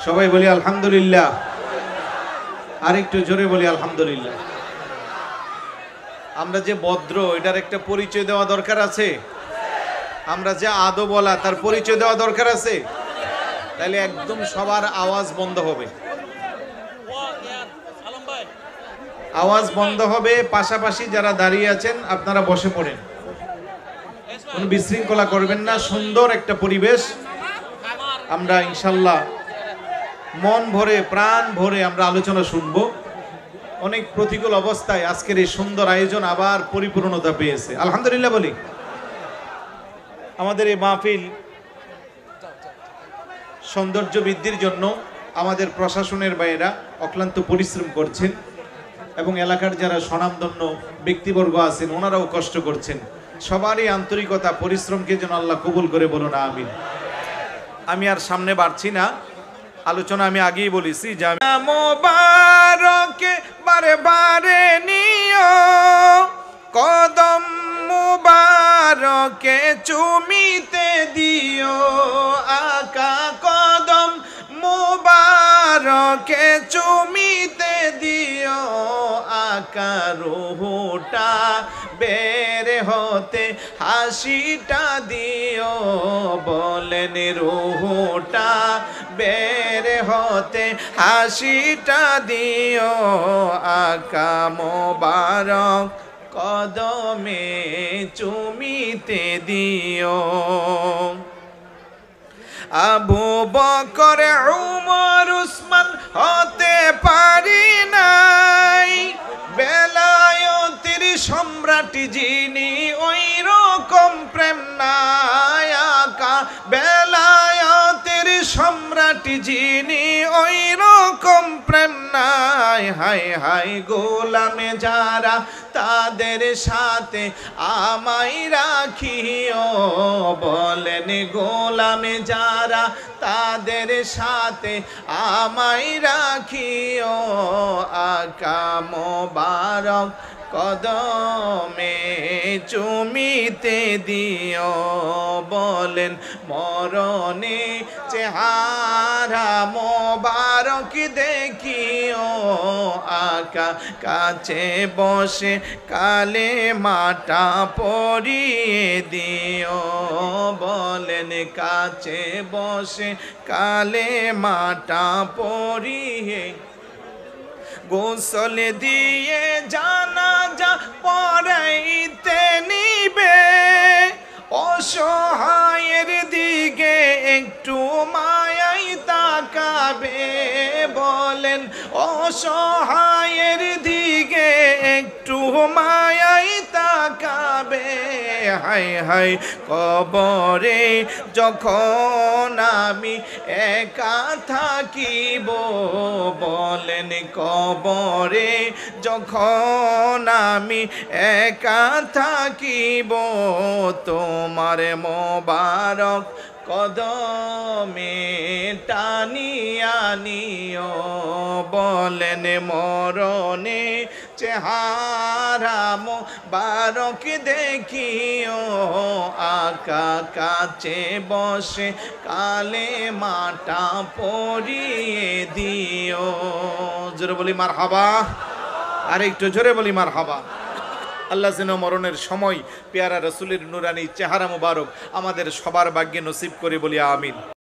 সবাই বলি আলহামদুলিল্লাহ, আর একটু জোরে বলি আলহামদুলিল্লাহ। আমরা যে ভদ্র, এটার একটা পরিচয় দেওয়া দরকার আছে। আমরা যে আদো বলা, তার পরিচয় দেওয়া দরকার আছে। তাহলে একদম সবার আওয়াজ বন্ধ হবে, আওয়াজ বন্ধ হবে। পাশাপাশি যারা দাঁড়িয়ে আছেন আপনারা বসে পড়েন, কোনো বিশৃঙ্খলা করবেন না। সুন্দর একটা পরিবেশ, আমরা ইনশাল্লাহ মন ভরে প্রাণ ভরে আমরা আলোচনা শুনব। অনেক প্রতিকূল অবস্থায় আজকের এই সুন্দর আয়োজন আবার পরিপূর্ণতা পেয়েছে, আলহামদুলিল্লাহ বলি। আমাদের এই মাহফিল সৌন্দর্য বৃদ্ধির জন্য আমাদের প্রশাসনের বাইরা অক্লান্ত পরিশ্রম করছেন এবং এলাকার যারা স্বনামধন্য ব্যক্তিবর্গ আছেন ওনারাও কষ্ট করছেন। সবারই আন্তরিকতা পরিশ্রমকে যেন আল্লাহ কবুল করে, বলুন আমিন। আমি আর সামনে বাড়ছি না, আলোচনা আমি আগেই বলেছি যে মোবারকে বারে বারে নিও, কদম মুবারকে চুমিতে দিও, আকা কদম মুবারকে চুমিতে দিও, আকা রুহুটা বের হতে হাসিটা দিও, বলেন রুহুটা বের হতে হাসিটা দিও, আকা মোবারক কদমে চুমিতে দিও। আবু বকর উমর উসমান হতে পারি নাই, বেলায়েতের সম্রাট যিনি ওই রকম প্রেম নাই, আকা বেলায়েতের সম্রাট যিনি ওই রকম প্রেম নাই, হাই হাই গোলামে যারা তাদের সাথে আমায় রাখিও, বলেন গোলামে যারা তাদের সাথে আমায় রাখিও, আকা মোবারক কদমে চুমিতে দিও, বলেন মরণে চেহারা মোবারক দেখিও, আকা কাছে বসে কালে মাটা পরিয়ে দিও, বলেন কাছে বসে কালে মাটা পরিয়ে, গোসল দিয়ে জানাজা পড়াইতে নিবে, অসহায়ের দিকে একটু মায়াই তাকাবে, বলেন অসহায়ের দিকে একটু মায়াই তাকাবে, হাই হাই কবরে যখন আমি একা থাকিব, বলেন কবরে যখন আমি একা থাকিব, তোমার মোবারক কদমে টানিয়া নিও, বলেন মরণে চেহারা মোবারক দেখিও, আকা কাছে বসে কালে মাটা পরিয়ে দিও। জোরে বলি মারহাবা, আর একটু জোরে বলি মারহাবা। আল্লাহ যেন মরণের সময় পেয়ারা রসুলের নুরানি চেহারা মুবারক আমাদের সবার ভাগ্যে নসিব করে, বলি আমিন।